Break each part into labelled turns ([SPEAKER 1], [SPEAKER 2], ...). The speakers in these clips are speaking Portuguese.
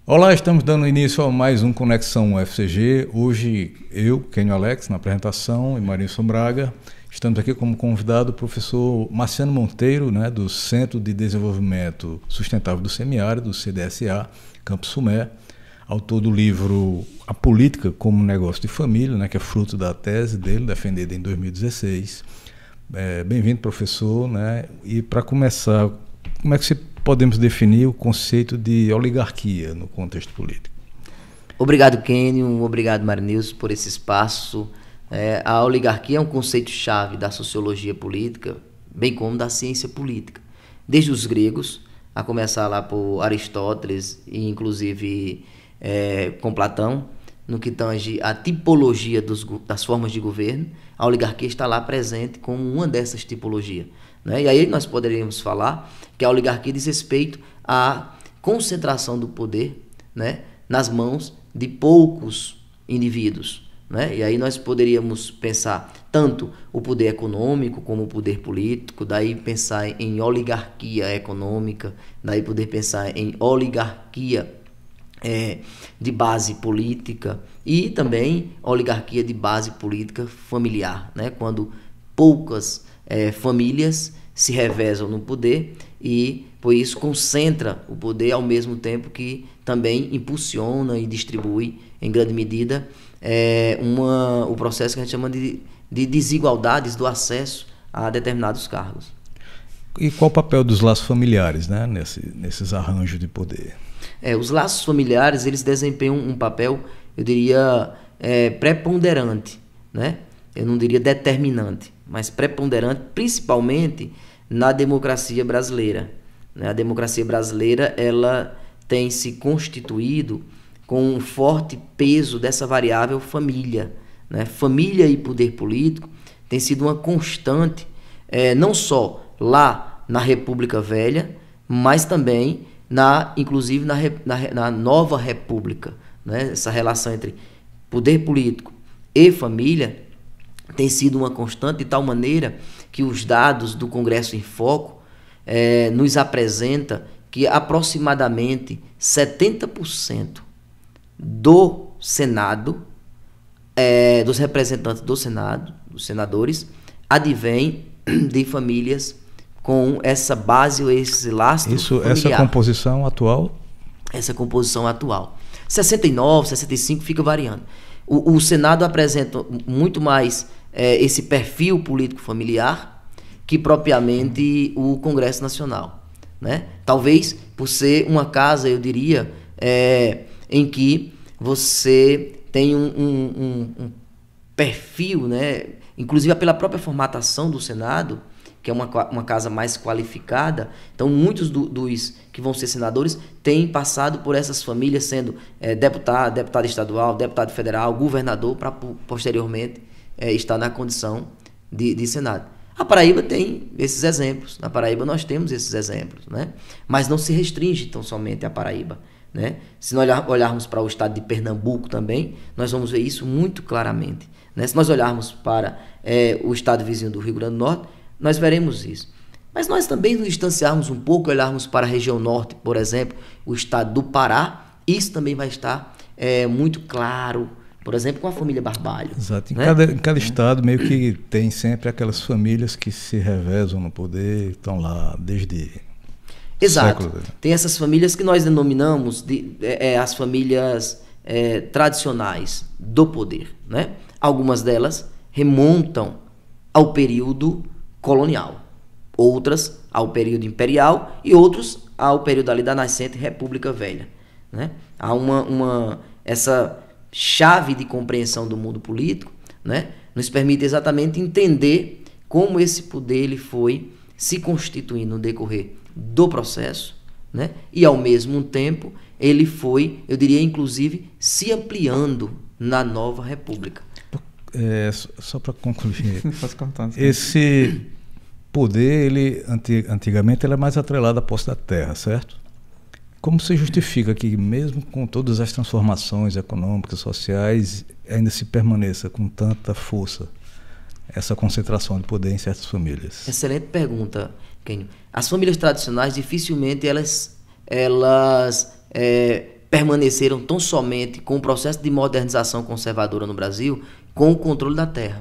[SPEAKER 1] Olá, estamos dando início a mais um Conexão UFCG. Hoje eu, Kenio Alex, na apresentação, e Marinson Braga. Estamos aqui como convidado o professor Marciano Monteiro, do Centro de Desenvolvimento Sustentável do Semiárido, do CDSA, Campo Sumé, autor do livro A Política como Negócio de Família, que é fruto da tese dele, defendida em 2016. Bem-vindo, professor. E para começar, como é que podemos definir o conceito de oligarquia no contexto político?
[SPEAKER 2] Obrigado, Kenio. Obrigado, Marinilson, por esse espaço. A oligarquia é um conceito-chave da sociologia política, bem como da ciência política. Desde os gregos, a começar lá por Aristóteles e inclusive com Platão, no que tange a tipologia das formas de governo, a oligarquia está lá presente como uma dessas tipologias. E aí nós poderíamos falar que a oligarquia diz respeito à concentração do poder, nas mãos de poucos indivíduos. E aí nós poderíamos pensar tanto o poder econômico como o poder político, daí pensar em oligarquia econômica, daí poder pensar em oligarquia de base política e também oligarquia de base política familiar, quando poucas famílias se revezam no poder e, por isso, concentra o poder ao mesmo tempo que também impulsiona e distribui, em grande medida, o processo que a gente chama de desigualdades do acesso a determinados cargos.
[SPEAKER 1] E qual o papel dos laços familiares nesses arranjos de poder?
[SPEAKER 2] Os laços familiares, eles desempenham um papel, eu diria, preponderante, eu não diria determinante, mas preponderante, principalmente na democracia brasileira. A democracia brasileira, ela tem se constituído com um forte peso dessa variável família. Família e poder político tem sido uma constante, não só lá na República Velha, mas também inclusive na nova República. Essa relação entre poder político e família tem sido uma constante, de tal maneira que os dados do Congresso em Foco nos apresenta que aproximadamente 70% do Senado, dos representantes do Senado, dos senadores, advém de famílias com essa base ou esse lastro familiar.
[SPEAKER 1] Essa composição atual?
[SPEAKER 2] Essa composição atual. 69, 65 fica variando. O Senado apresenta muito mais esse perfil político familiar que propriamente o Congresso Nacional. Talvez por ser uma casa, eu diria, em que você tem um perfil, inclusive pela própria formatação do Senado, que é uma casa mais qualificada. Então, muitos dos que vão ser senadores têm passado por essas famílias, sendo deputado estadual, deputado federal, governador, para posteriormente estar na condição de Senado. A Paraíba tem esses exemplos. Na Paraíba nós temos esses exemplos, mas não se restringe tão somente à Paraíba. Se nós olharmos para o estado de Pernambuco também, nós vamos ver isso muito claramente. Se nós olharmos para o estado vizinho do Rio Grande do Norte, nós veremos isso. Mas nós também nos distanciarmos um pouco, olharmos para a região norte, por exemplo, o estado do Pará, isso também vai estar muito claro, por exemplo, com a família Barbalho.
[SPEAKER 1] Exato. Em cada estado meio que tem sempre aquelas famílias que se revezam no poder, estão lá desde...
[SPEAKER 2] Exato.
[SPEAKER 1] séculos.
[SPEAKER 2] Tem essas famílias que nós denominamos as famílias tradicionais do poder. Algumas delas remontam ao período colonial, outras ao período imperial e outros ao período ali da nascente República Velha. Há essa chave de compreensão do mundo político, nos permite exatamente entender como esse poder ele foi se constituindo no decorrer do processo, e ao mesmo tempo ele foi, eu diria, inclusive, se ampliando na nova República.
[SPEAKER 1] Só para concluir, esse poder, ele antigamente era mais atrelado à posse da terra, certo? Como se justifica que, mesmo com todas as transformações econômicas, sociais, ainda se permaneça com tanta força essa concentração de poder em certas famílias?
[SPEAKER 2] Excelente pergunta, Kenio. As famílias tradicionais, dificilmente elas permaneceram tão somente com o processo de modernização conservadora no Brasil, com o controle da terra.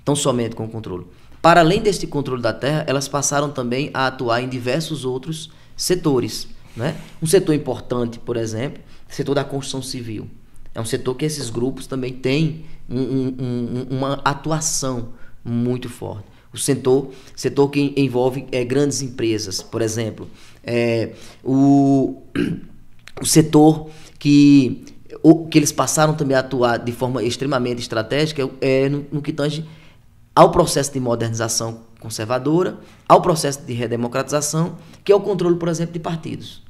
[SPEAKER 2] Tão somente com o controle. Para além deste controle da terra, elas passaram também a atuar em diversos outros setores, né? Um setor importante, por exemplo, o setor da construção civil. É um setor que esses grupos também têm uma atuação muito forte. O setor que envolve grandes empresas, por exemplo. O setor que eles passaram também a atuar de forma extremamente estratégica no que tange ao processo de modernização conservadora, ao processo de redemocratização, que é o controle, por exemplo, de partidos.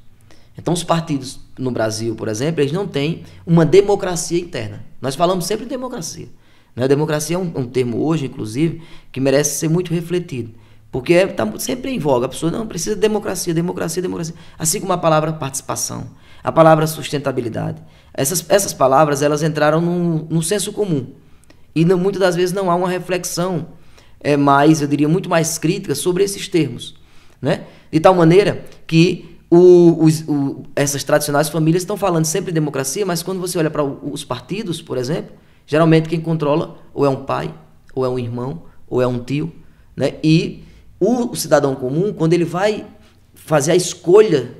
[SPEAKER 2] Então, os partidos no Brasil, por exemplo, eles não têm uma democracia interna. Nós falamos sempre de democracia. Né? Democracia é um termo hoje, inclusive, que merece ser muito refletido. Porque está sempre em voga. A pessoa não precisa de democracia, democracia, democracia. Assim como a palavra participação, a palavra sustentabilidade. Essas palavras, elas entraram no senso comum. E muitas das vezes não há uma reflexão eu diria, muito mais crítica sobre esses termos. Né? De tal maneira que essas tradicionais famílias estão falando sempre de democracia, mas quando você olha para os partidos, por exemplo, geralmente quem controla ou é um pai, ou é um irmão, ou é um tio. Né? E o cidadão comum, quando ele vai fazer a escolha,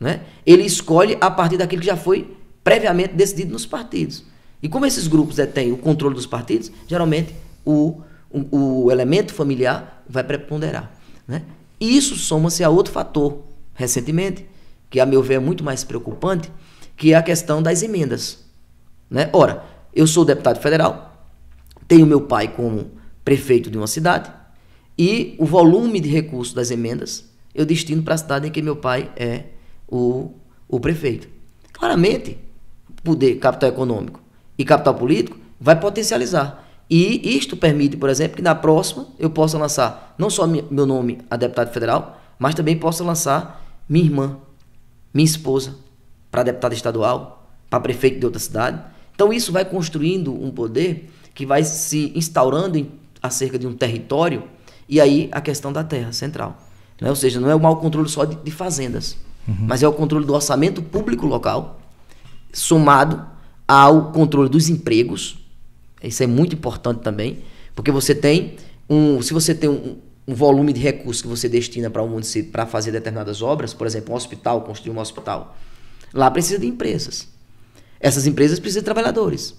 [SPEAKER 2] né, ele escolhe a partir daquilo que já foi previamente decidido nos partidos. E como esses grupos têm o controle dos partidos, geralmente o elemento familiar vai preponderar. Né? E isso soma-se a outro fator, recentemente, que a meu ver é muito mais preocupante, que é a questão das emendas. Né? Ora, eu sou deputado federal, tenho meu pai como prefeito de uma cidade, e o volume de recursos das emendas eu destino para a cidade em que meu pai é o prefeito. Claramente, poder, capital econômico e capital político vai potencializar. E isto permite, por exemplo, que na próxima eu possa lançar não só meu nome a deputado federal, mas também possa lançar minha irmã, minha esposa, para deputada estadual, para prefeito de outra cidade. Então isso vai construindo um poder que vai se instaurando acerca de um território, e aí a questão da terra central. Né? Ou seja, não é o mau controle só de fazendas, mas é o controle do orçamento público local, somado ao controle dos empregos. Isso é muito importante também, porque você tem se você tem um volume de recursos que você destina para um município para fazer determinadas obras, por exemplo, um hospital, construir um hospital, lá precisa de empresas. Essas empresas precisam de trabalhadores.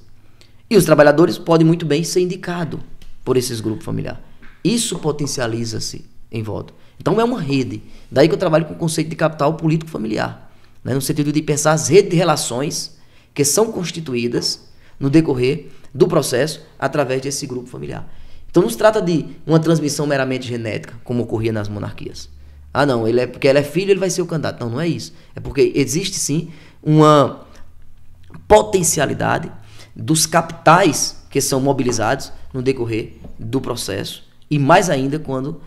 [SPEAKER 2] E os trabalhadores podem muito bem ser indicados por esses grupos familiares. Isso potencializa-se em voto. Então é uma rede. Daí que eu trabalho com o conceito de capital político familiar, né? No sentido de pensar as redes de relações que são constituídas no decorrer do processo através desse grupo familiar. Então não se trata de uma transmissão meramente genética, como ocorria nas monarquias. Ah não, porque ele é filho, ele vai ser o candidato. Não, não é isso. É porque existe sim uma potencialidade dos capitais que são mobilizados no decorrer do processo, e mais ainda quando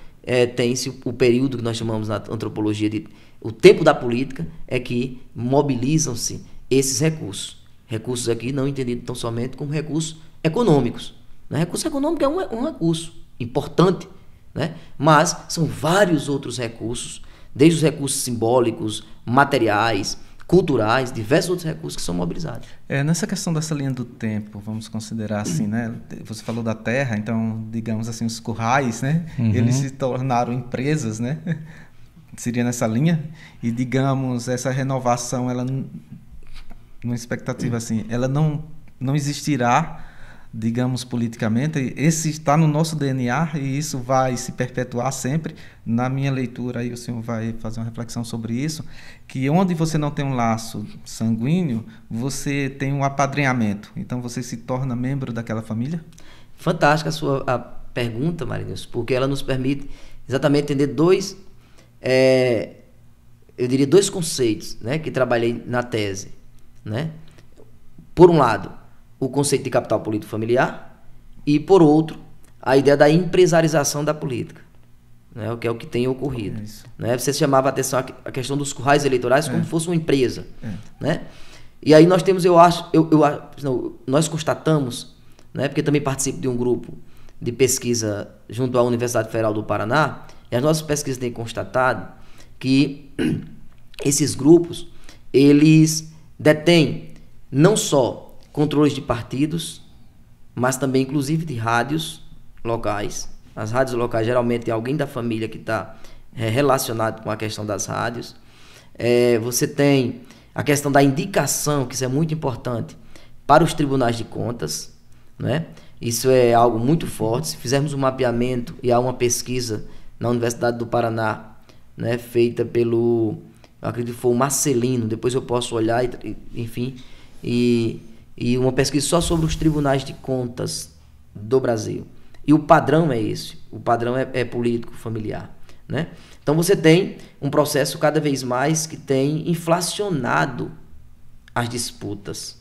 [SPEAKER 2] tem-se o período que nós chamamos na antropologia de o tempo da política, é que mobilizam-se esses recursos. Recursos aqui não entendidos tão somente como recursos econômicos. Né? Recurso econômico é um recurso importante, né? Mas são vários outros recursos, desde os recursos simbólicos, materiais, culturais, diversos outros recursos que são mobilizados.
[SPEAKER 3] Nessa questão dessa linha do tempo, vamos considerar assim, né? Você falou da terra, então, digamos assim, os currais, né? Eles se tornaram empresas, né? Seria nessa linha. E, digamos, essa renovação, ela, numa expectativa assim, ela não existirá, digamos, politicamente. Esse está no nosso DNA e isso vai se perpetuar sempre. Na minha leitura, aí o senhor vai fazer uma reflexão sobre isso, que onde você não tem um laço sanguíneo, você tem um apadrinhamento. Então, você se torna membro daquela família?
[SPEAKER 2] Fantástica a pergunta, Marinhos, porque ela nos permite exatamente entender dois conceitos, né, que trabalhei na tese. Né? Por um lado, o conceito de capital político familiar, e por outro, a ideia da empresarização da política, né? Que é o que tem ocorrido. Né? Você chamava a atenção a questão dos currais eleitorais como fosse uma empresa. Né? E aí nós temos, nós constatamos, né, porque também participo de um grupo de pesquisa junto à Universidade Federal do Paraná, e as nossas pesquisas têm constatado que esses grupos, eles detém não só controles de partidos, mas também inclusive de rádios locais. As rádios locais geralmente tem alguém da família que está relacionado com a questão das rádios. Você tem a questão da indicação, que isso é muito importante, para os tribunais de contas, né? Isso é algo muito forte. Se fizermos um mapeamento, e há uma pesquisa na Universidade do Paraná, né, feita pelo, eu acredito que foi o Marcelino, depois eu posso olhar, enfim, e uma pesquisa só sobre os tribunais de contas do Brasil. E o padrão é esse, o padrão é político familiar, né? Então você tem um processo cada vez mais que tem inflacionado as disputas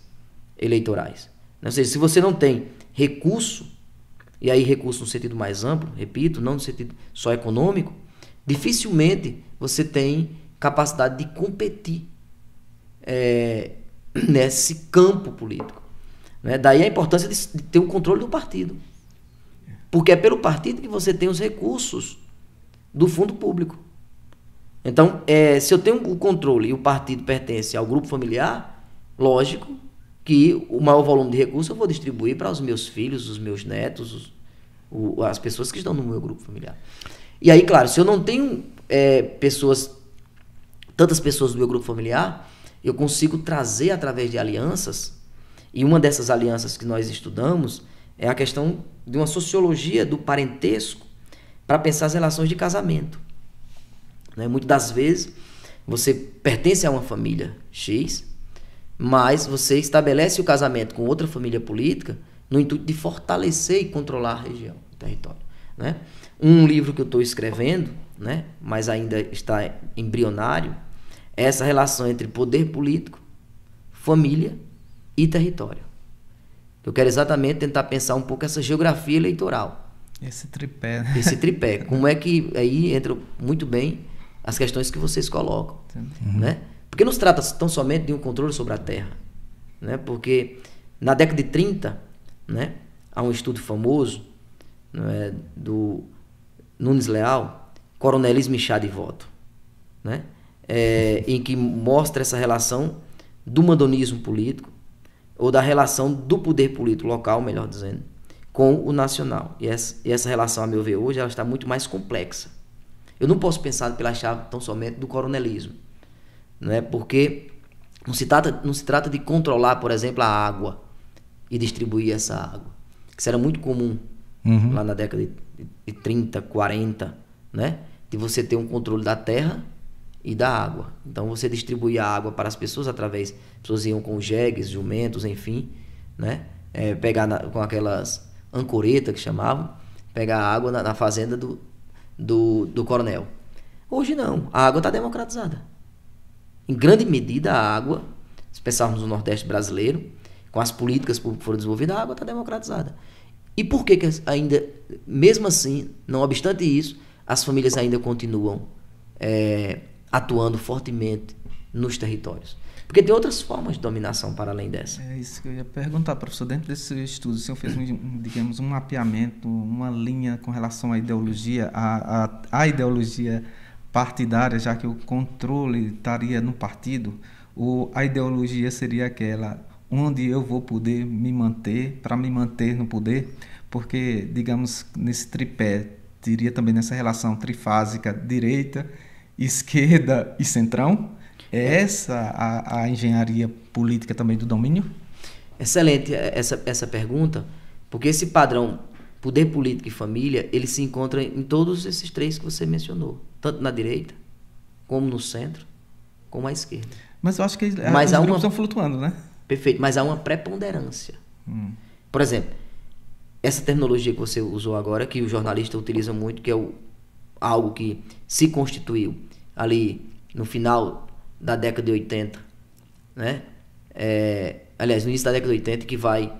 [SPEAKER 2] eleitorais. Ou seja, se você não tem recurso, e aí recurso no sentido mais amplo, repito, não no sentido só econômico, dificilmente você tem capacidade de competir nesse campo político, né? Daí a importância de ter o controle do partido. Porque é pelo partido que você tem os recursos do fundo público. Então, se eu tenho o controle e o partido pertence ao grupo familiar, lógico que o maior volume de recursos eu vou distribuir para os meus filhos, os meus netos, as pessoas que estão no meu grupo familiar. E aí, claro, se eu não tenho tantas pessoas do meu grupo familiar, eu consigo trazer através de alianças, e uma dessas alianças que nós estudamos é a questão de uma sociologia do parentesco para pensar as relações de casamento, né? Muitas das vezes você pertence a uma família X, mas você estabelece o casamento com outra família política no intuito de fortalecer e controlar a região, o território, né? Um livro que eu estou escrevendo, né, mas ainda está embrionário, é essa relação entre poder político, família e território. Eu quero exatamente tentar pensar um pouco essa geografia eleitoral.
[SPEAKER 3] Esse tripé, né?
[SPEAKER 2] Esse tripé. Como é que aí entra muito bem as questões que vocês colocam, né? Porque não se trata tão somente de um controle sobre a terra, né? Porque na década de 30, né, há um estudo famoso, né, do Nunes Leal, Coronelismo e Chá de Voto, né? Em que mostra essa relação do mandonismo político, ou da relação do poder político local, melhor dizendo, com o nacional. E essa relação, a meu ver, hoje, ela está muito mais complexa. Eu não posso pensar pela chave tão somente do coronelismo, né? Porque não se trata de controlar, por exemplo, a água e distribuir essa água. Isso era muito comum lá na década de 30, 40, né? De você ter um controle da terra e da água. Então você distribuía a água para as pessoas através... As pessoas iam com jegues, jumentos, enfim, né? Pegar com aquelas ancoretas que chamavam, pegar a água na fazenda do coronel. Hoje não, a água está democratizada. Em grande medida a água, se pensarmos no Nordeste brasileiro, com as políticas públicas que foram desenvolvidas, a água está democratizada. E por que ainda, mesmo assim, não obstante isso, as famílias ainda continuam atuando fortemente nos territórios? Porque tem outras formas de dominação para além dessa.
[SPEAKER 3] É isso que eu ia perguntar, professor. Dentro desse estudo, o senhor fez, digamos, um mapeamento, uma linha com relação à ideologia, à ideologia partidária, já que o controle estaria no partido, ou a ideologia seria aquela onde eu vou poder me manter, para me manter no poder, porque, digamos, nesse tripé, teria também nessa relação trifásica, direita, esquerda e centrão. É essa a engenharia política também do domínio?
[SPEAKER 2] Excelente essa pergunta, porque esse padrão poder político e família, ele se encontra em todos esses três que você mencionou, tanto na direita, como no centro, como à esquerda.
[SPEAKER 3] Mas eu acho que os grupos estão flutuando, né?
[SPEAKER 2] Perfeito, mas há uma preponderância. Por exemplo, essa terminologia que você usou agora, que o jornalista utiliza muito, que é algo que se constituiu ali no final da década de 80, né? Aliás, no início da década de 80, que vai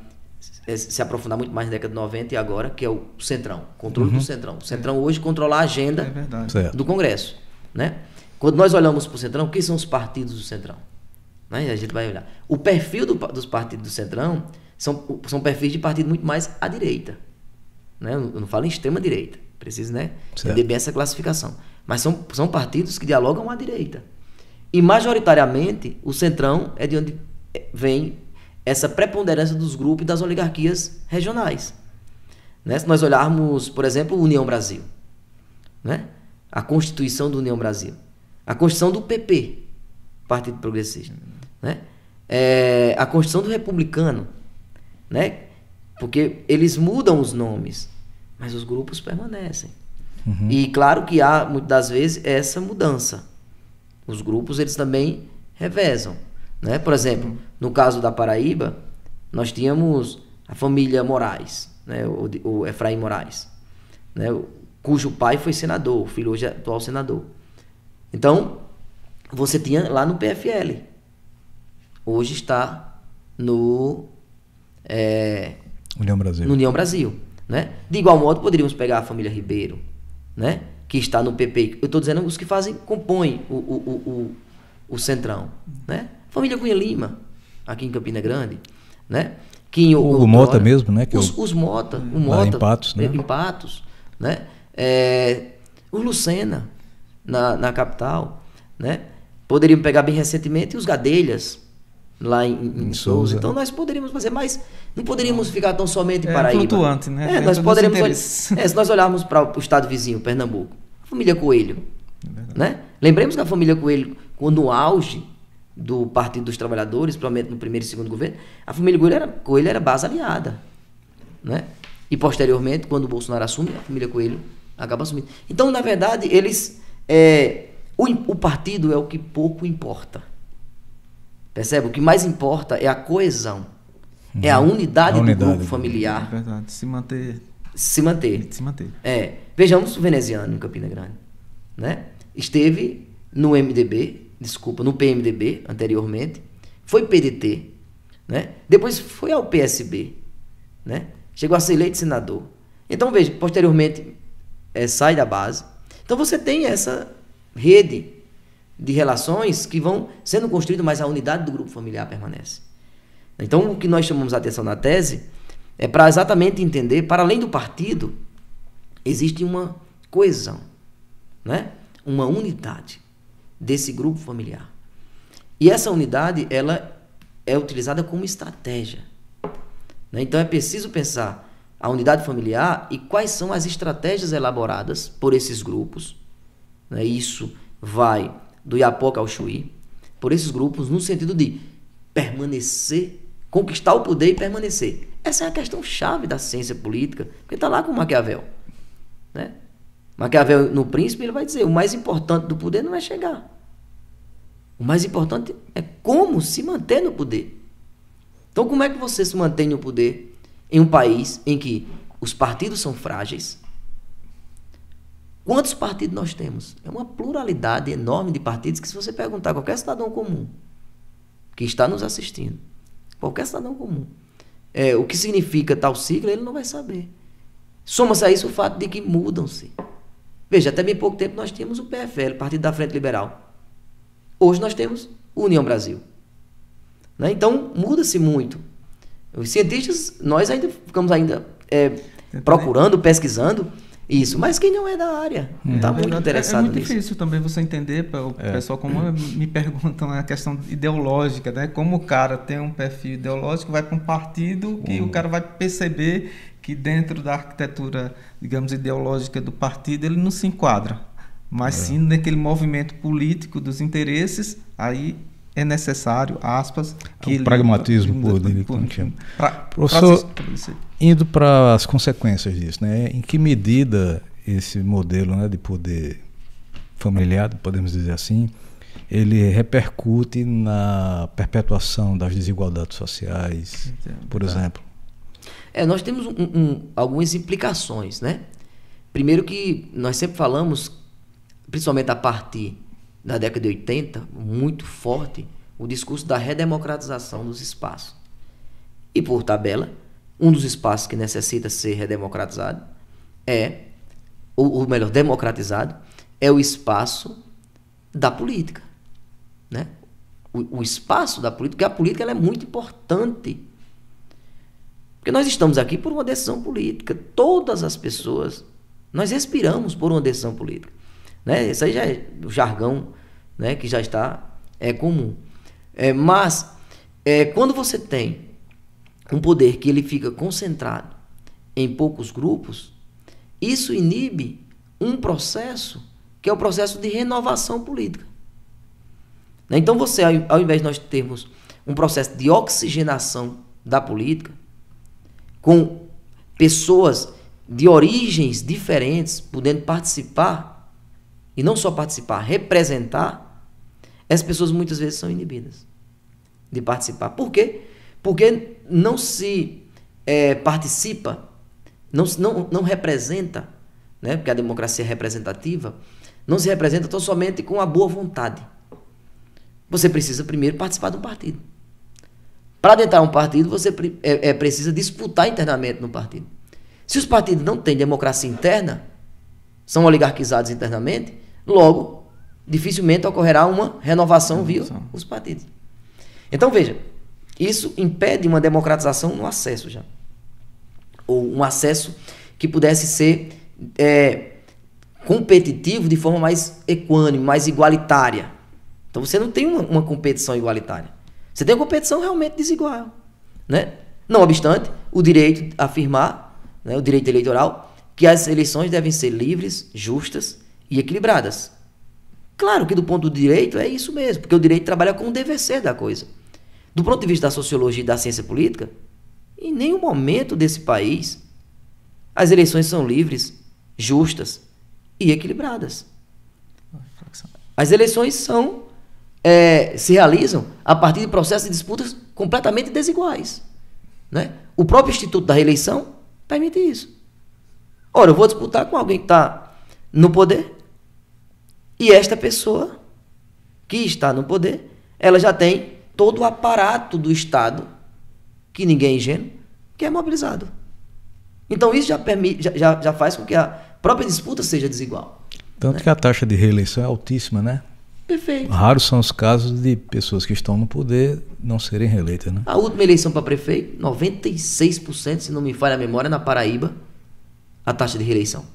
[SPEAKER 2] se aprofundar muito mais na década de 90 e agora, que é o Centrão, controle do Centrão. O Centrão hoje controla a agenda do Congresso, né? Quando nós olhamos para o Centrão, o que são os partidos do Centrão? Né? A gente vai olhar. O perfil dos partidos do Centrão são perfis de partido muito mais à direita, né? Eu não falo em extrema direita, preciso, né, entender bem essa classificação. Mas são partidos que dialogam à direita. E majoritariamente o Centrão é de onde vem essa preponderância dos grupos e das oligarquias regionais. Né? Se nós olharmos, por exemplo, União Brasil, né? A Constituição do União Brasil, a Constituição do PP, Partido Progressista, né? A Constituição do Republicano, né? Porque eles mudam os nomes, mas os grupos permanecem. E claro que há, muitas das vezes, essa mudança. Os grupos, eles também revezam. Né? Por exemplo, no caso da Paraíba, nós tínhamos a família Moraes, né? o Efraim Moraes, né? Cujo pai foi senador, o filho hoje é atual senador. Então, você tinha lá no PFL. Hoje está no
[SPEAKER 1] União Brasil.
[SPEAKER 2] No União Brasil, né? De igual modo, poderíamos pegar a família Ribeiro, né? Que está no PP. Eu estou dizendo os que compõem o Centrão, né? Família Cunha Lima, aqui em Campina Grande, né?
[SPEAKER 1] O Mota mesmo, né?
[SPEAKER 2] Os Mota, o Mota,
[SPEAKER 1] em Patos, né?
[SPEAKER 2] Em Patos, né? O Lucena, na capital, né? Poderiam pegar bem recentemente os Gadelhas, lá em Souza. Então nós poderíamos fazer, mas não poderíamos ficar tão somente em Paraíba.
[SPEAKER 3] Flutuante, né?
[SPEAKER 2] Nós poderíamos, se nós olharmos para o estado vizinho, Pernambuco, a família Coelho, né? Lembremos que a família Coelho, quando no auge do Partido dos Trabalhadores, provavelmente no primeiro e segundo governo, a família Coelho era base aliada, né? E posteriormente, quando o Bolsonaro assume, a família Coelho acaba assumindo. Então, na verdade, eles o partido é o que pouco importa. Percebe? O que mais importa é a coesão, é a unidade do grupo familiar.
[SPEAKER 3] É verdade, se manter.
[SPEAKER 2] Vejamos o veneziano em Campina Grande, né? Esteve no no PMDB anteriormente, foi PDT, né? Depois foi ao PSB, né? Chegou a ser eleito senador. Então, veja, posteriormente sai da base. Então você tem essa rede de relações que vão sendo construídas, mas a unidade do grupo familiar permanece. Então, o que nós chamamos a atenção na tese é para exatamente entender, para além do partido, existe uma coesão, né? Uma unidade desse grupo familiar. E essa unidade, ela é utilizada como estratégia, né? Então, é preciso pensar a unidade familiar e quais são as estratégias elaboradas por esses grupos, né? Isso vai do Iapoca ao Chuí, por esses grupos, no sentido de permanecer, conquistar o poder e permanecer. Essa é a questão chave da ciência política, porque está lá com Maquiavel, né? Maquiavel, no Príncipe, ele vai dizer, o mais importante do poder não é chegar. O mais importante é como se manter no poder. Então, como é que você se mantém no poder em um país em que os partidos são frágeis? Quantos partidos nós temos? É uma pluralidade enorme de partidos que, se você perguntar a qualquer cidadão comum que está nos assistindo, qualquer cidadão comum, o que significa tal sigla, ele não vai saber. Soma-se a isso o fato de que mudam-se. Veja, até bem pouco tempo nós tínhamos o PFL, Partido da Frente Liberal. Hoje nós temos o União Brasil, né? Então, muda-se muito. Os cientistas, nós ainda ficamos procurando, pesquisando isso, mas quem não é da área não está muito interessado nisso.
[SPEAKER 3] É muito difícil também você entender, o pessoal como me perguntam a questão ideológica, né? Como o cara tem um perfil ideológico, vai para um partido que o cara vai perceber que dentro da arquitetura, digamos, ideológica do partido, ele não se enquadra. Mas sim naquele movimento político dos interesses, aí é necessário, aspas, que
[SPEAKER 1] o pragmatismo Professor, indo para as consequências disso, né? Em que medida esse modelo, né, de poder familiar, podemos dizer assim, ele repercute na perpetuação das desigualdades sociais, por exemplo?
[SPEAKER 2] Nós temos algumas implicações, né? Primeiro que nós sempre falamos, principalmente a partir da década de 80, muito forte, o discurso da redemocratização dos espaços. E, por tabela, um dos espaços que necessita ser redemocratizado ou melhor, democratizado, é o espaço da política, né? O espaço da política, porque a política ela é muito importante. Porque nós estamos aqui por uma decisão política. Todas as pessoas, nós respiramos por uma decisão política, né? Isso aí já é o jargão, né, que já está comum. Mas quando você tem um poder que ele fica concentrado em poucos grupos, isso inibe um processo que é o processo de renovação política. Então você, ao invés de nós termos um processo de oxigenação da política, com pessoas de origens diferentes podendo participar, e não só participar, representar, essas pessoas muitas vezes são inibidas de participar. Por quê? Porque não se participa, não representa, né? Porque a democracia é representativa, não se representa tão somente com a boa vontade. Você precisa primeiro participar de um partido. Para adentrar um partido, você precisa disputar internamente no partido. Se os partidos não têm democracia interna, são oligarquizados internamente, logo, dificilmente ocorrerá uma renovação via os partidos. Então, veja, isso impede uma democratização no acesso já. Ou um acesso que pudesse ser competitivo de forma mais equânime, mais igualitária. Então, você não tem uma competição igualitária. Você tem uma competição realmente desigual, né? Não obstante, o direito a afirmar, né, o direito eleitoral, que as eleições devem ser livres, justas e equilibradas. Claro que do ponto do direito é isso mesmo, porque o direito trabalha com o dever ser da coisa. Do ponto de vista da sociologia e da ciência política, em nenhum momento desse país as eleições são livres, justas e equilibradas. As eleições se realizam a partir de processos de disputas completamente desiguais, né? O próprio Instituto da Reeleição permite isso. Ora, eu vou disputar com alguém que está no poder e esta pessoa que está no poder, ela já tem todo o aparato do Estado, que ninguém é ingênuo, que é mobilizado. Então isso já faz com que a própria disputa seja desigual.
[SPEAKER 1] Tanto, né, que a taxa de reeleição é altíssima, né?
[SPEAKER 2] Perfeito.
[SPEAKER 1] Raros são os casos de pessoas que estão no poder não serem reeleitas, né?
[SPEAKER 2] A última eleição para prefeito, 96%, se não me falha a memória, na Paraíba, a taxa de reeleição.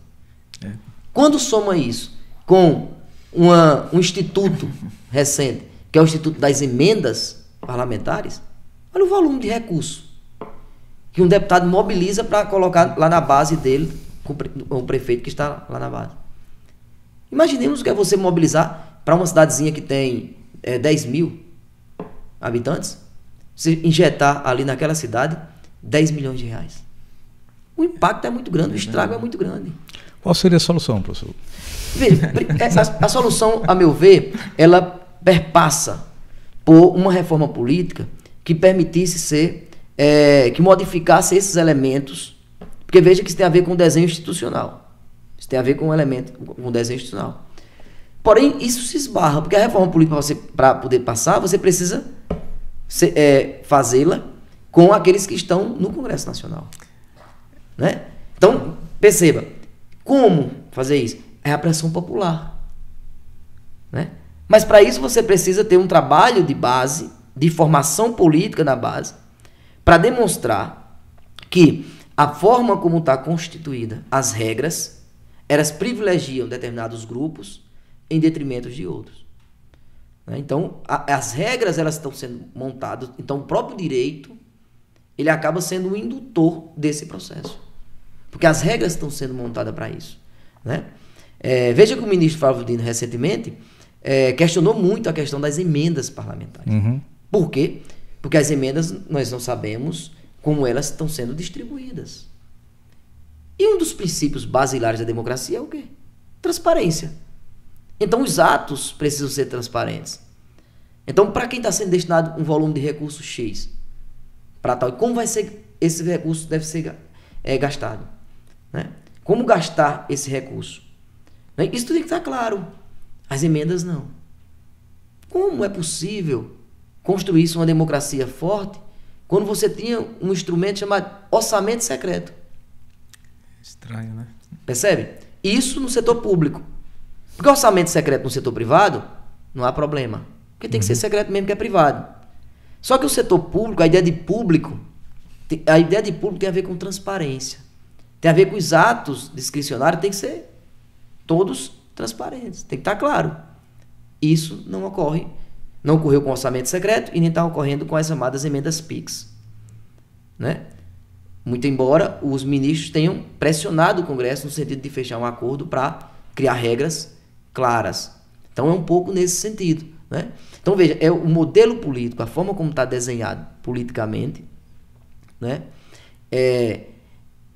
[SPEAKER 2] Quando soma isso com um instituto recente, que é o Instituto das Emendas Parlamentares, olha o volume de recursos que um deputado mobiliza para colocar lá na base dele, o prefeito que está lá na base. Imaginemos o que é você mobilizar para uma cidadezinha que tem 10 mil habitantes, você injetar ali naquela cidade 10 milhões de reais. O impacto é muito grande, o estrago é muito grande.
[SPEAKER 1] Qual seria a solução, professor?
[SPEAKER 2] Veja, a solução, a meu ver, ela perpassa por uma reforma política que permitisse que modificasse esses elementos, porque veja que isso tem a ver com o desenho institucional. Isso tem a ver com um elemento, com o desenho institucional. Porém, isso se esbarra, porque a reforma política, para poder passar, você precisa fazê-la com aqueles que estão no Congresso Nacional, né? Então, perceba, como fazer isso? É a pressão popular, né? Mas para isso você precisa ter um trabalho de base, de formação política na base, para demonstrar que a forma como está constituída as regras, elas privilegiam determinados grupos em detrimento de outros. Então, as regras elas estão sendo montadas, então o próprio direito ele acaba sendo o indutor desse processo, porque as regras estão sendo montadas para isso, né? Veja que o ministro Flávio Dino recentemente questionou muito a questão das emendas parlamentares.
[SPEAKER 1] Uhum.
[SPEAKER 2] Por quê? Porque as emendas nós não sabemos como elas estão sendo distribuídas. E um dos princípios basilares da democracia é o quê? Transparência. Então, os atos precisam ser transparentes. Então, para quem está sendo destinado um volume de recursos X, para tal, como vai ser esse recurso deve ser gastado, né? Como gastar esse recurso? Né? Isso tem que estar claro. As emendas não. Como é possível construir uma democracia forte quando você tinha um instrumento chamado orçamento secreto?
[SPEAKER 3] Estranho, né?
[SPEAKER 2] Percebe? Isso no setor público. Porque orçamento secreto no setor privado, não há problema. Porque tem que ser secreto mesmo que é privado. Só que o setor público, a ideia de público tem a ver com transparência. Tem a ver com os atos discricionários, tem que ser todos transparentes. Tem que estar claro. Isso não ocorre não ocorreu com orçamento secreto e nem está ocorrendo com as chamadas emendas PIX, né? Muito embora os ministros tenham pressionado o Congresso no sentido de fechar um acordo para criar regras claras. Então é um pouco nesse sentido, né? Então veja, é o modelo político, a forma como está desenhado politicamente, né?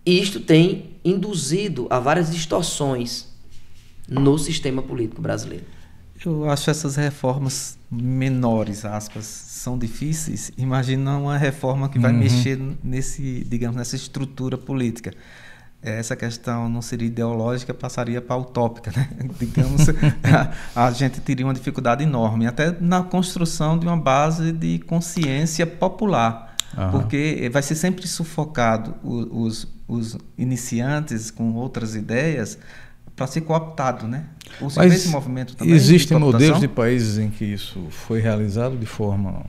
[SPEAKER 2] Isto tem induzido a várias distorções no sistema político brasileiro.
[SPEAKER 3] Eu acho essas reformas menores, aspas, são difíceis. Imagina uma reforma que vai mexer nessa estrutura política. Essa questão não seria ideológica, passaria para utópica, né? Digamos, a gente teria uma dificuldade enorme, até na construção de uma base de consciência popular, porque vai ser sempre sufocado os iniciantes com outras ideias para ser cooptado, né?
[SPEAKER 1] Mas
[SPEAKER 3] esse movimento também
[SPEAKER 1] existem modelos de países em que isso foi realizado de forma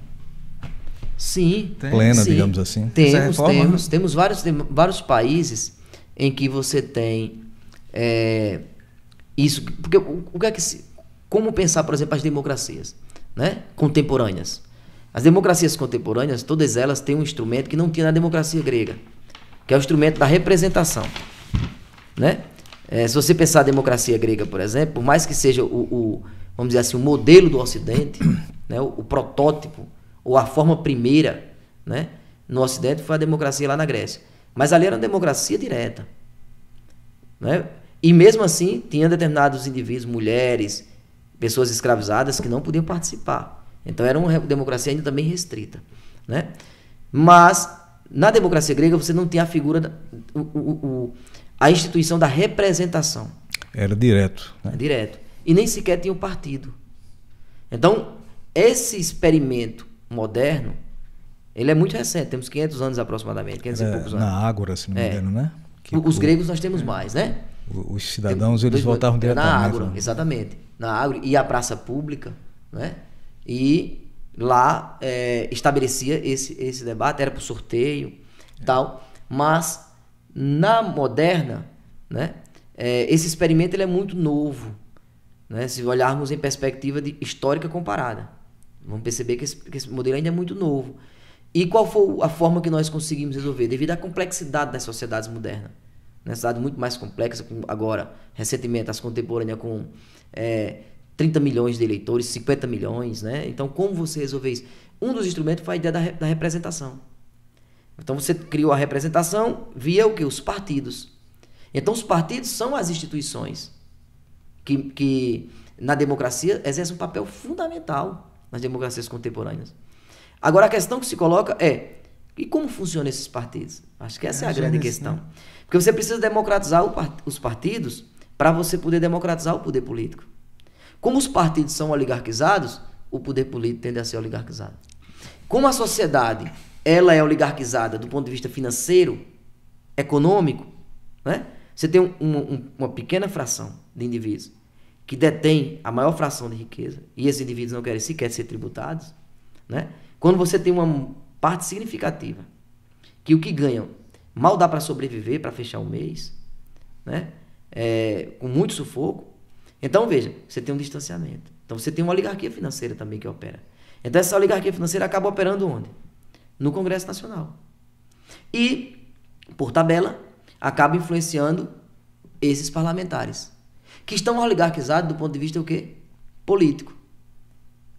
[SPEAKER 1] plena, digamos assim?
[SPEAKER 2] Temos vários países em que você tem isso. Porque o que é como pensar, por exemplo, as democracias, né, contemporâneas? As democracias contemporâneas, todas elas têm um instrumento que não tinha na democracia grega, que é o instrumento da representação, né? Se você pensar a democracia grega, por exemplo, por mais que seja vamos dizer assim, o modelo do Ocidente, né, o protótipo, ou a forma primeira, né, no Ocidente foi a democracia lá na Grécia. Mas ali era uma democracia direta, né? E mesmo assim, tinha determinados indivíduos, mulheres, pessoas escravizadas que não podiam participar. Então era uma democracia ainda também restrita, né? Mas na democracia grega você não tinha a figura, a instituição da representação.
[SPEAKER 1] Era direto. Né?
[SPEAKER 2] Direto. E nem sequer tinha um partido. Então, esse experimento moderno, ele é muito recente, temos 500 anos aproximadamente, 500 e poucos anos.
[SPEAKER 1] Na Ágora, se não me engano, né?
[SPEAKER 2] Os gregos nós temos mais, né?
[SPEAKER 1] Os cidadãos, eles voltavam diretamente.
[SPEAKER 2] Na Ágora, exatamente. Na Ágora, e a praça pública, né? E lá estabelecia esse debate, era por sorteio e tal, mas na moderna, né, esse experimento ele é muito novo, né, se olharmos em perspectiva histórica comparada. Vamos perceber que esse modelo ainda é muito novo. E qual foi a forma que nós conseguimos resolver? Devido à complexidade das sociedades modernas. Uma sociedade muito mais complexa, agora, recentemente, as contemporâneas com 30 milhões de eleitores, 50 milhões, né? Então, como você resolver isso? Um dos instrumentos foi a ideia da representação. Então, você criou a representação via o quê? Os partidos. Então, os partidos são as instituições que na democracia, exercem um papel fundamental nas democracias contemporâneas. Agora, a questão que se coloca e como funcionam esses partidos? Acho que essa é a grande questão. Né? Porque você precisa democratizar os partidos para você poder democratizar o poder político. Como os partidos são oligarquizados, o poder político tende a ser oligarquizado. Como a sociedade ela é oligarquizada do ponto de vista financeiro, econômico, né? Você tem uma pequena fração de indivíduos que detém a maior fração de riqueza, e esses indivíduos não querem sequer ser tributados, né? Quando você tem uma parte significativa que o que ganham mal dá para sobreviver, para fechar o mês, né? Com muito sufoco, então veja, você tem um distanciamento. Então você tem uma oligarquia financeira também que opera. Então essa oligarquia financeira acaba operando onde? No Congresso Nacional. E, por tabela, acaba influenciando esses parlamentares, que estão oligarquizados do ponto de vista o quê? Político.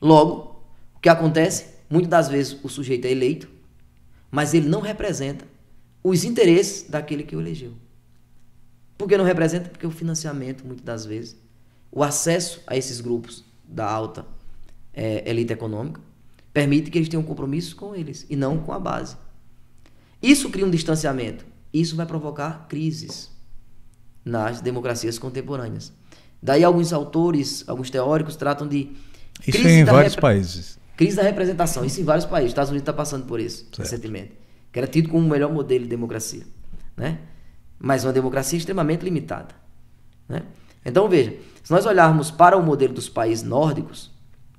[SPEAKER 2] Logo, o que acontece? Muitas das vezes o sujeito é eleito, mas ele não representa os interesses daquele que o elegeu. Por que não representa? Porque o financiamento, muitas das vezes, o acesso a esses grupos da alta elite econômica, permite que eles tenham um compromisso com eles e não com a base. Isso cria um distanciamento. Isso vai provocar crises nas democracias contemporâneas. Daí alguns autores, alguns teóricos tratam de...
[SPEAKER 1] Isso em vários países.
[SPEAKER 2] Crise da representação. Isso em vários países. Os Estados Unidos está passando por isso recentemente. Que era tido como o melhor modelo de democracia, né? Mas uma democracia extremamente limitada, né? Então, veja, se nós olharmos para o modelo dos países nórdicos,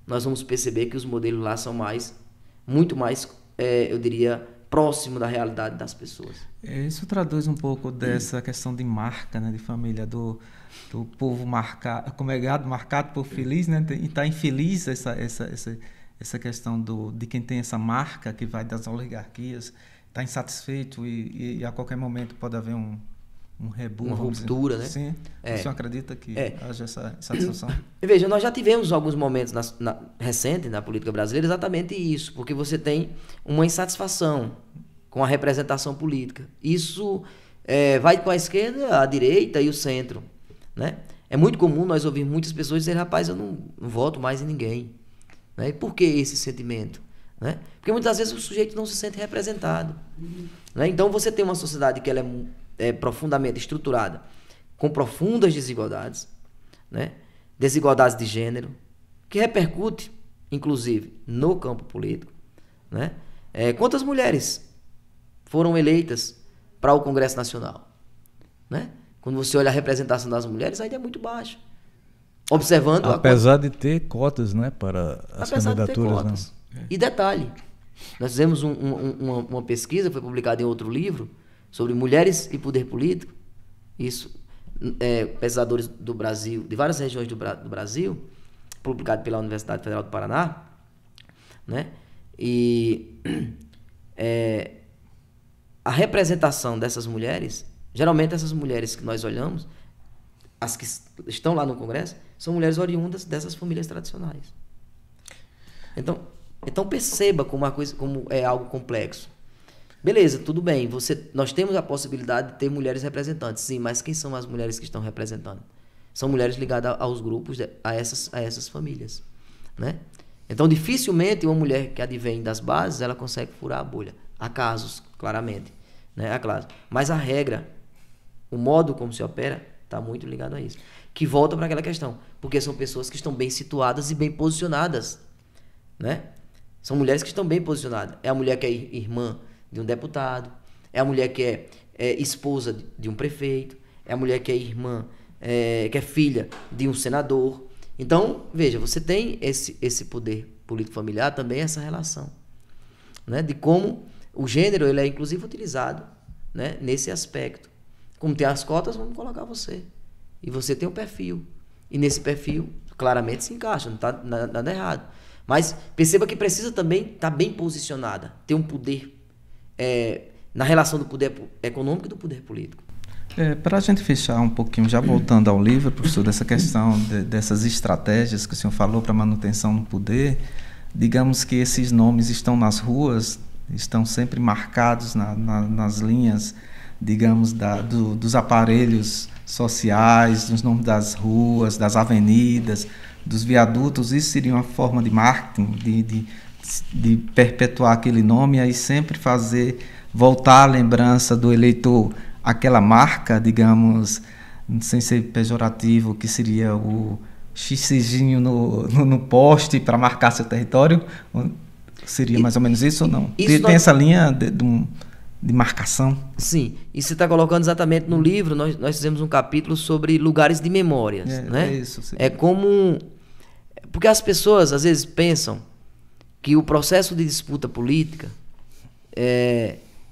[SPEAKER 2] nós vamos perceber que os modelos lá são muito mais, eu diria, próximo da realidade das pessoas.
[SPEAKER 3] Isso traduz um pouco dessa questão de marca, né, de família, do povo marcado, como é gado marcado por feliz, né, e está infeliz essa questão de quem tem essa marca que vai das oligarquias, está insatisfeito e a qualquer momento pode haver um rebu,
[SPEAKER 2] uma ruptura, né?
[SPEAKER 3] Sim. O senhor acredita que haja essa insatisfação?
[SPEAKER 2] Veja, nós já tivemos alguns momentos recentes na política brasileira exatamente isso, porque você tem uma insatisfação com a representação política. Isso vai com a esquerda, a direita e o centro, né? É muito comum nós ouvir muitas pessoas dizer, rapaz, eu não voto mais em ninguém. Né? E por que esse sentimento? Né? Porque muitas vezes o sujeito não se sente representado. Né? Então você tem uma sociedade que ela é profundamente estruturada, com profundas desigualdades, né? Desigualdades de gênero, que repercute, inclusive, no campo político. Né? Quantas mulheres foram eleitas para o Congresso Nacional? Né? Quando você olha a representação das mulheres, ainda é muito baixa. Observando...
[SPEAKER 1] Apesar de ter cotas, né, para as candidaturas.
[SPEAKER 2] Cotas. Né? E detalhe, nós fizemos uma pesquisa, foi publicada em outro livro, sobre mulheres e poder político. Isso, pesquisadores do Brasil, de várias regiões do Brasil, publicado pela Universidade Federal do Paraná, né? E a representação dessas mulheres, geralmente essas mulheres que nós olhamos, as que estão lá no Congresso, são mulheres oriundas dessas famílias tradicionais. Então perceba como é algo complexo. Beleza, tudo bem, nós temos a possibilidade de ter mulheres representantes, sim, mas quem são as mulheres que estão representando? São mulheres ligadas aos grupos, a essas famílias, né? Então, dificilmente uma mulher que advém das bases, ela consegue furar a bolha. Há casos, claramente, né? Há casos. Mas a regra, o modo como se opera, está muito ligado a isso. Que volta para aquela questão, porque são pessoas que estão bem situadas e bem posicionadas, né? São mulheres que estão bem posicionadas. É a mulher que é irmã de um deputado, é a mulher que é esposa de um prefeito, é a mulher que é irmã, que é filha de um senador. Então, veja, você tem esse poder político familiar, também essa relação, né, de como o gênero ele é inclusive utilizado, né, nesse aspecto. Como tem as cotas, vamos colocar você. E você tem um perfil. E nesse perfil, claramente se encaixa, não está nada errado. Mas perceba que precisa também estar bem posicionada, ter um poder na relação do poder econômico e do poder político.
[SPEAKER 3] Para a gente fechar um pouquinho, já voltando ao livro, professor, dessa questão dessas estratégias que o senhor falou para manutenção no poder, digamos que esses nomes estão nas ruas, estão sempre marcados nas linhas, digamos, dos aparelhos sociais, dos nomes das ruas, das avenidas, dos viadutos. Isso seria uma forma de marketing, de perpetuar aquele nome e aí sempre voltar a lembrança do eleitor aquela marca, digamos, sem ser pejorativo, que seria o xizinho no poste para marcar seu território? Seria mais ou menos isso ou não? Tem essa linha de marcação?
[SPEAKER 2] Sim, e você está colocando exatamente no livro, nós fizemos um capítulo sobre lugares de memórias. Né?
[SPEAKER 3] Isso, sim.
[SPEAKER 2] É como... Porque as pessoas às vezes pensam que o processo de disputa política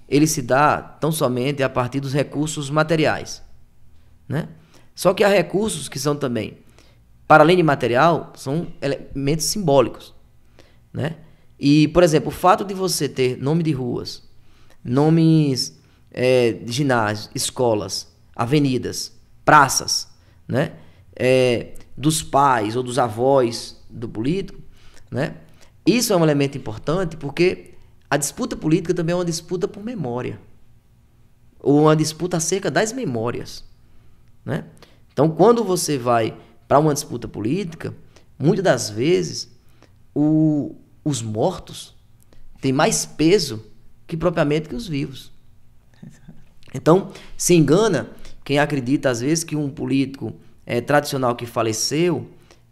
[SPEAKER 2] ele se dá tão somente a partir dos recursos materiais, né? Só que há recursos que são também, para além de material, são elementos simbólicos, né? E, por exemplo, o fato de você ter nome de ruas, nomes de ginásios, escolas, avenidas, praças, né? Dos pais ou dos avós do político, né? Isso é um elemento importante porque a disputa política também é uma disputa por memória, ou uma disputa acerca das memórias, né? Então, quando você vai para uma disputa política, muitas das vezes os mortos têm mais peso que propriamente que os vivos. Então, se engana quem acredita às vezes que um político tradicional que faleceu,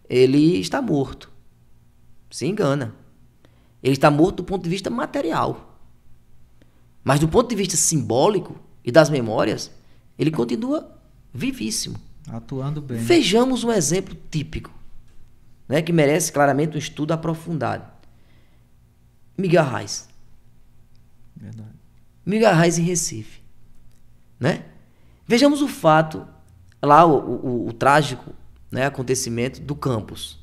[SPEAKER 2] ele está morto. Se engana. Ele está morto do ponto de vista material. Mas do ponto de vista simbólico e das memórias, ele continua vivíssimo.
[SPEAKER 3] Atuando bem.
[SPEAKER 2] Vejamos um exemplo típico, né, que merece claramente um estudo aprofundado. Miguel Arraes.
[SPEAKER 3] Verdade.
[SPEAKER 2] Miguel Arraes em Recife. Né? Vejamos o fato, lá o trágico, né, acontecimento do campus.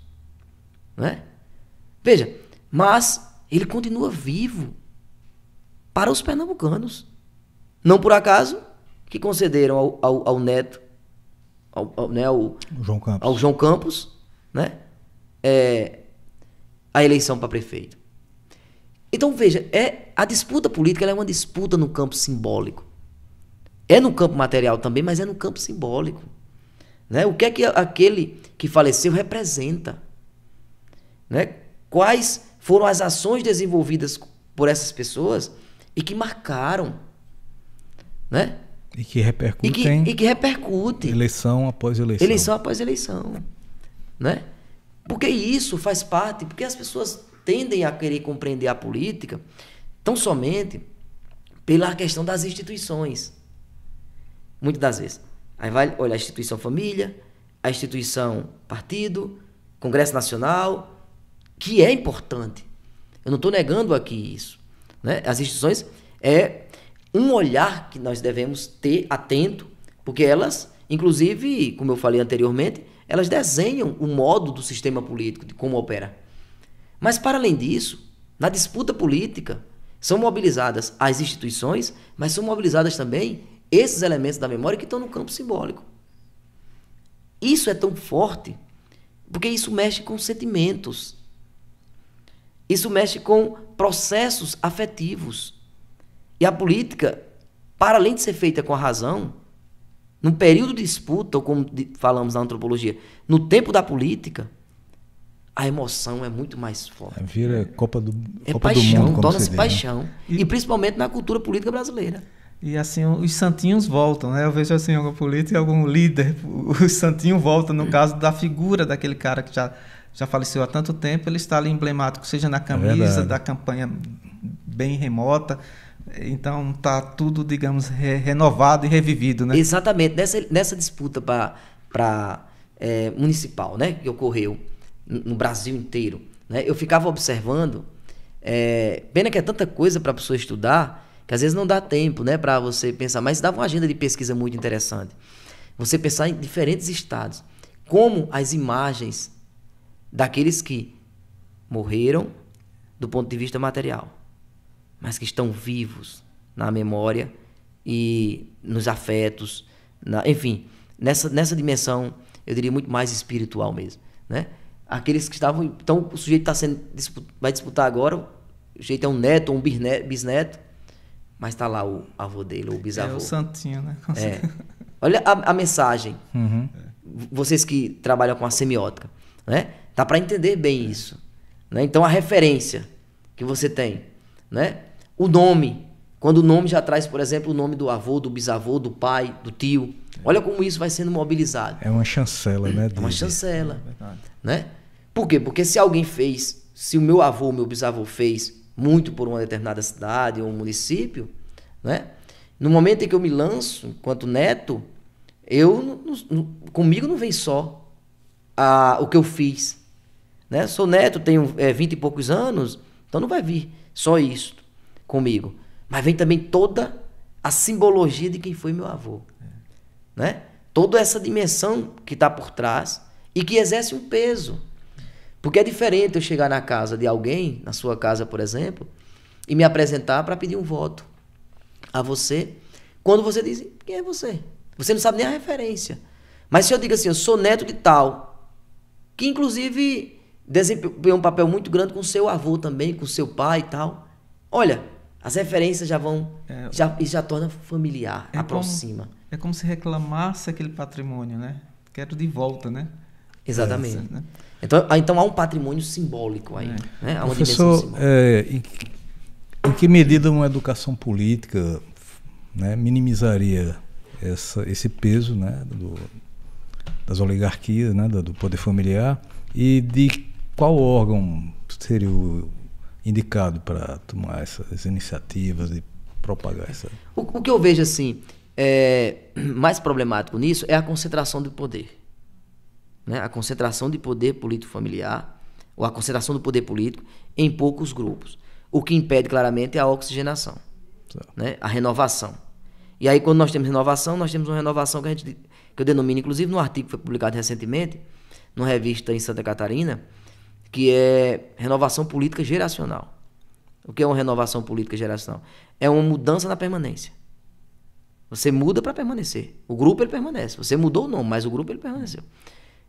[SPEAKER 2] Né? Veja, Mas ele continua vivo para os pernambucanos. Não por acaso que concederam ao neto, ao João Campos, né, a eleição para prefeito. Então, veja, a disputa política ela é uma disputa no campo simbólico. É no campo material também, mas é no campo simbólico. Né? O que é que aquele que faleceu representa? Né? Quais foram as ações desenvolvidas por essas pessoas e que marcaram, né?
[SPEAKER 1] E que repercutem.
[SPEAKER 2] E que repercute.
[SPEAKER 1] Eleição após eleição.
[SPEAKER 2] Eleição após eleição. Né? Porque isso faz parte, porque as pessoas tendem a querer compreender a política tão somente pela questão das instituições. Muitas das vezes. Aí vai olhar a instituição família, a instituição partido, Congresso Nacional, que é importante. Eu não estou negando aqui isso. Né? As instituições é um olhar que nós devemos ter atento, porque elas, inclusive, como eu falei anteriormente, elas desenham o modo do sistema político, de como opera. Mas, para além disso, na disputa política, são mobilizadas as instituições, mas são mobilizadas também esses elementos da memória que estão no campo simbólico. Isso é tão forte, porque isso mexe com sentimentos. Isso mexe com processos afetivos. E a política, para além de ser feita com a razão, num período de disputa, ou como falamos na antropologia, no tempo da política, a emoção é muito mais forte.
[SPEAKER 1] Vira Copa do
[SPEAKER 2] paixão,
[SPEAKER 1] Mundo,
[SPEAKER 2] torna-se paixão. Né? E principalmente na cultura política brasileira.
[SPEAKER 3] E assim, os santinhos voltam, né? Eu vejo assim, algum político, algum líder, os santinhos voltam, no caso da figura daquele cara que já faleceu há tanto tempo, ele está ali emblemático, seja na camisa da campanha bem remota. Então está tudo, digamos, renovado e revivido, né?
[SPEAKER 2] Exatamente. Nessa disputa municipal, né, que ocorreu no Brasil inteiro, né, eu ficava observando, pena que é tanta coisa para a pessoa estudar, que às vezes não dá tempo, né, para você pensar, mas dava uma agenda de pesquisa muito interessante. Você pensar em diferentes estados, como as imagens daqueles que morreram do ponto de vista material, mas que estão vivos na memória e nos afetos, enfim, nessa dimensão, eu diria muito mais espiritual mesmo, né? Aqueles que estavam, então o sujeito vai disputar agora, o sujeito é um neto ou um bisneto, mas está lá o avô dele, ou o bisavô.
[SPEAKER 3] É o santinho, né?
[SPEAKER 2] Olha a mensagem,
[SPEAKER 1] Uhum.
[SPEAKER 2] Vocês que trabalham com a semiótica, né? Dá para entender bem isso, né? Então a referência que você tem, né? O nome, quando o nome já traz, por exemplo, o nome do avô, do bisavô, do pai, do tio. Olha como isso vai sendo mobilizado.
[SPEAKER 1] É uma chancela, né?
[SPEAKER 2] É uma chancela, né? Por quê? Porque se alguém fez, se o meu avô, o meu bisavô fez muito por uma determinada cidade ou um município, né? No momento em que eu me lanço, enquanto neto, comigo não vem só o que eu fiz, né? Sou neto, tenho 20 e poucos anos, então não vai vir só isso comigo, mas vem também toda a simbologia de quem foi meu avô, né? Toda essa dimensão que está por trás e que exerce um peso, porque é diferente eu chegar na casa de alguém, na sua casa, por exemplo, e me apresentar para pedir um voto a você, quando você diz, quem é você? Você não sabe nem a referência, mas se eu digo assim, eu sou neto de tal, que inclusive desempenhou um papel muito grande com seu avô também, com seu pai e tal, olha, as referências já vão, já torna familiar, aproxima.
[SPEAKER 3] É como se reclamasse aquele patrimônio, né? Quero de volta, né?
[SPEAKER 2] Exatamente.
[SPEAKER 3] Né?
[SPEAKER 2] Então há um patrimônio simbólico aí. Né? Há uma
[SPEAKER 1] Professor,
[SPEAKER 2] dimensão simbólica.
[SPEAKER 1] Em que medida uma educação política, né, minimizaria esse peso, né, das oligarquias, né, do poder familiar, e de qual órgão seria o indicado para tomar essas iniciativas e propagar essa...
[SPEAKER 2] O que eu vejo assim, mais problemático nisso é a concentração do poder. Né? A concentração de poder político familiar, ou a concentração do poder político em poucos grupos. O que impede claramente é a oxigenação, né? A renovação. E aí quando nós temos renovação, nós temos uma renovação que eu denomino, inclusive no artigo que foi publicado recentemente, numa revista em Santa Catarina, que é renovação política geracional. O que é uma renovação política geracional? É uma mudança na permanência. Você muda para permanecer. O grupo ele permanece. Você mudou o nome, mas o grupo ele permaneceu.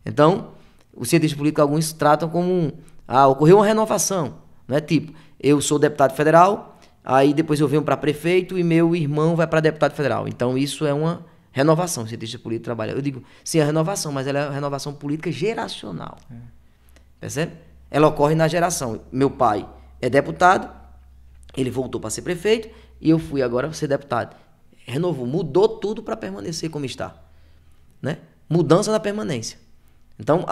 [SPEAKER 2] Então, os cientistas políticos, alguns tratam como ocorreu uma renovação. Não é tipo, eu sou deputado federal, aí depois eu venho para prefeito e meu irmão vai para deputado federal. Então, isso é uma renovação. O cientista político trabalha. Eu digo, sim, é renovação, mas ela é uma renovação política geracional. Percebe? Ela ocorre na geração. Meu pai é deputado, ele voltou para ser prefeito e eu fui agora ser deputado. Renovou, mudou tudo para permanecer como está. Né? Mudança na permanência. Então,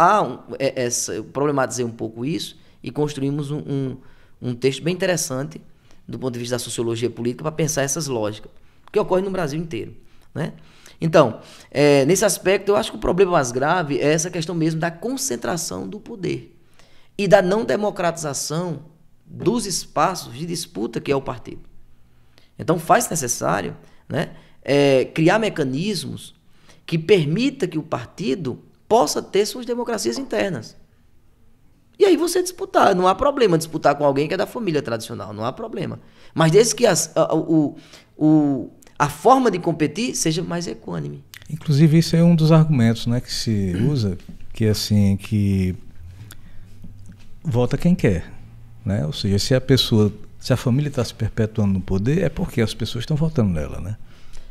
[SPEAKER 2] eu problematizei um pouco isso e construímos um texto bem interessante do ponto de vista da sociologia política para pensar essas lógicas, que ocorrem no Brasil inteiro. Né? Então, nesse aspecto, eu acho que o problema mais grave é essa questão mesmo da concentração do poder e da não democratização dos espaços de disputa que é o partido. Então, faz necessário, né, criar mecanismos que permita que o partido possa ter suas democracias internas. E aí você disputar. Não há problema disputar com alguém que é da família tradicional. Não há problema. Mas desde que a forma de competir seja mais equânime.
[SPEAKER 1] Inclusive, isso é um dos argumentos, né, que se usa, que é assim, que vota quem quer. Né? Ou seja, se a família está se perpetuando no poder, é porque as pessoas estão votando nela, né?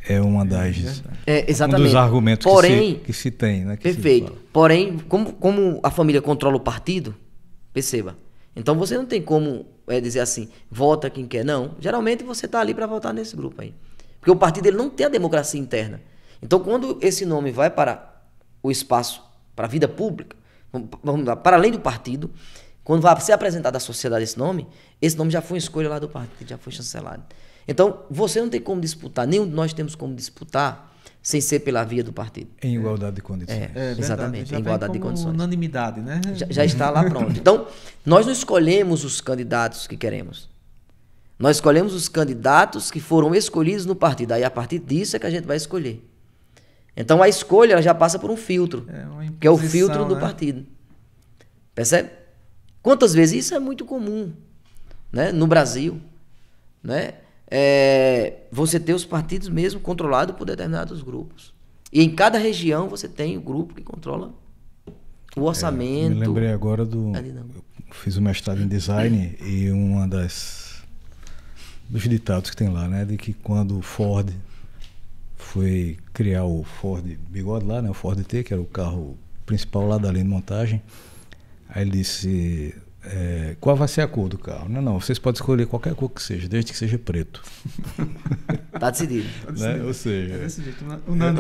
[SPEAKER 1] É uma das
[SPEAKER 2] exatamente.
[SPEAKER 1] Um dos argumentos que se tem, né?
[SPEAKER 2] Perfeito. Porém, como a família controla o partido, perceba. Então você não tem como dizer assim, vota quem quer. Não. Geralmente você está ali para votar nesse grupo aí. Porque o partido ele não tem a democracia interna. Então quando esse nome vai para o espaço, para a vida pública, vamos lá, para além do partido, quando vai ser apresentado à sociedade esse nome já foi uma escolha lá do partido, já foi chancelado. Então, você não tem como disputar, nenhum de nós temos como disputar sem ser pela via do partido.
[SPEAKER 1] Em igualdade de condições.
[SPEAKER 2] Exatamente, em igualdade de condições.
[SPEAKER 3] Unanimidade, né?
[SPEAKER 2] Já está lá pronto. Então, nós não escolhemos os candidatos que queremos. Nós escolhemos os candidatos que foram escolhidos no partido. Aí, a partir disso, é que a gente vai escolher. Então, a escolha ela já passa por um filtro, que é o filtro do partido. Percebe? Quantas vezes? Isso é muito comum, né? No Brasil, né? Você ter os partidos mesmo controlados por determinados grupos. E em cada região você tem o grupo que controla o orçamento.
[SPEAKER 1] Me lembrei agora eu fiz o mestrado em design e dos ditados que tem lá, né? De que quando o Ford foi criar o Ford Bigode lá, né? O Ford T, que era o carro principal lá da linha de montagem, aí ele disse... qual vai ser a cor do carro? Não, vocês podem escolher qualquer cor que seja, desde que seja preto.
[SPEAKER 2] Tá decidido.
[SPEAKER 1] Né? Ou seja,
[SPEAKER 3] desse jeito,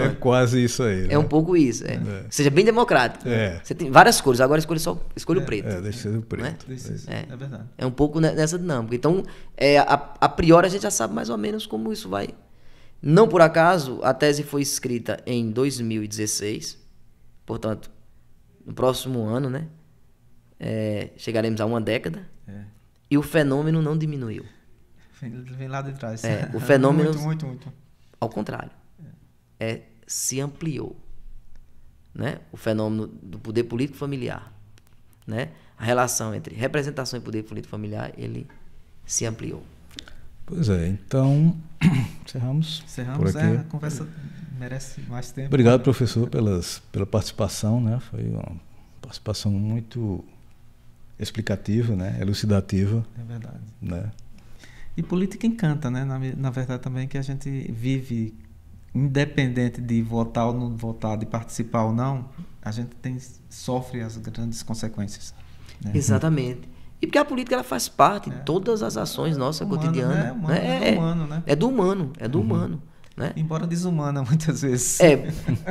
[SPEAKER 1] é quase isso aí.
[SPEAKER 2] É um pouco isso. Seja bem democrático. Você tem várias cores, agora escolha o preto.
[SPEAKER 1] Deixa ser o preto.
[SPEAKER 3] É verdade.
[SPEAKER 2] É um pouco nessa dinâmica. Então, a priori a gente já sabe mais ou menos como isso vai. Não por acaso, a tese foi escrita em 2016, portanto, no próximo ano, né? Chegaremos a uma década e o fenômeno não diminuiu.
[SPEAKER 3] Vem lá de trás.
[SPEAKER 2] O fenômeno,
[SPEAKER 3] muito.
[SPEAKER 2] ao contrário, se ampliou. Né? O fenômeno do poder político familiar, né? A relação entre representação e poder político familiar, ele se ampliou.
[SPEAKER 1] Pois é, então encerramos por aqui.
[SPEAKER 3] A conversa merece mais tempo.
[SPEAKER 1] Obrigado, professor, pela participação, né? Foi uma participação muito explicativa, né? Elucidativa.
[SPEAKER 3] É verdade.
[SPEAKER 1] Né?
[SPEAKER 3] E política encanta, né? Na verdade também que a gente vive, independente de votar ou não votar, de participar ou não, a gente sofre as grandes consequências. Né?
[SPEAKER 2] Exatamente. E porque a política ela faz parte de todas as ações nossas cotidianas.
[SPEAKER 3] É humano, né?
[SPEAKER 2] É do humano. Né?
[SPEAKER 3] Embora desumana muitas vezes.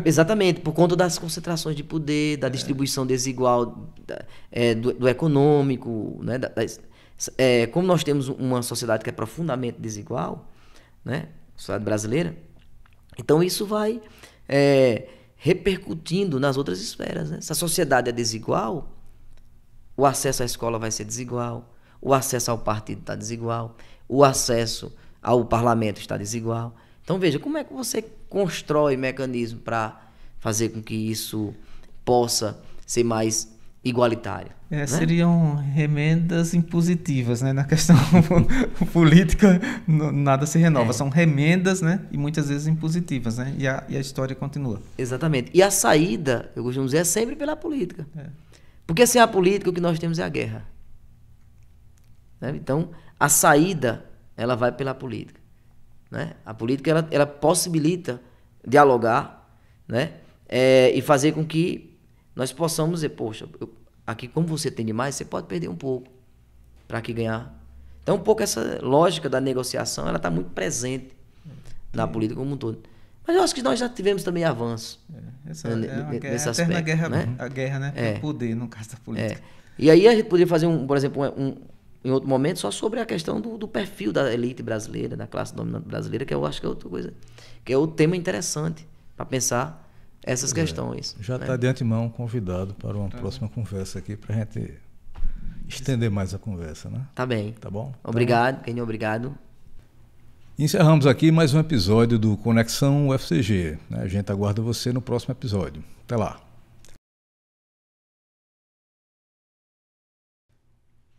[SPEAKER 2] Exatamente, por conta das concentrações de poder, da distribuição desigual do econômico, né? Como nós temos uma sociedade que é profundamente desigual, né? A sociedade brasileira, então isso vai repercutindo nas outras esferas. Né? Se a sociedade é desigual, o acesso à escola vai ser desigual, o acesso ao partido está desigual, o acesso ao parlamento está desigual. Então, veja, como é que você constrói mecanismo para fazer com que isso possa ser mais igualitária. Né?
[SPEAKER 3] Seriam remendas impositivas, né? Na questão política, nada se renova. São remendas, né? E muitas vezes impositivas, né? E a história continua.
[SPEAKER 2] Exatamente. E a saída, eu costumo dizer, é sempre pela política. Porque sem a política, o que nós temos é a guerra. Né? Então, a saída, ela vai pela política. Né? A política, ela possibilita dialogar, né? E fazer com que nós possamos dizer, poxa, aqui como você tem demais, você pode perder um pouco para aqui ganhar. Então, um pouco essa lógica da negociação, ela está muito presente na política como um todo. Mas eu acho que nós já tivemos também avanço nesse aspecto.
[SPEAKER 3] A guerra, né? É poder, no caso da política.
[SPEAKER 2] E aí a gente poderia fazer, por exemplo, em outro momento, só sobre a questão do perfil da elite brasileira, da classe dominante brasileira, que eu acho que é outra coisa, que é outro tema interessante para pensar essas questões.
[SPEAKER 1] Já está de antemão convidado para uma próxima conversa aqui, para a gente estender mais a conversa, né?
[SPEAKER 2] Tá bem.
[SPEAKER 1] Tá bom?
[SPEAKER 2] Obrigado, Kenny, obrigado.
[SPEAKER 1] Encerramos aqui mais um episódio do Conexão UFCG. A gente aguarda você no próximo episódio. Até lá.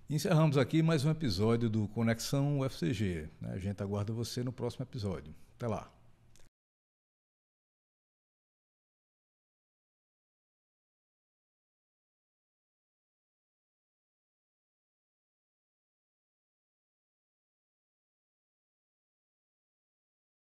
[SPEAKER 1] Encerramos aqui mais um episódio do Conexão UFCG. A gente aguarda você no próximo episódio. Até lá.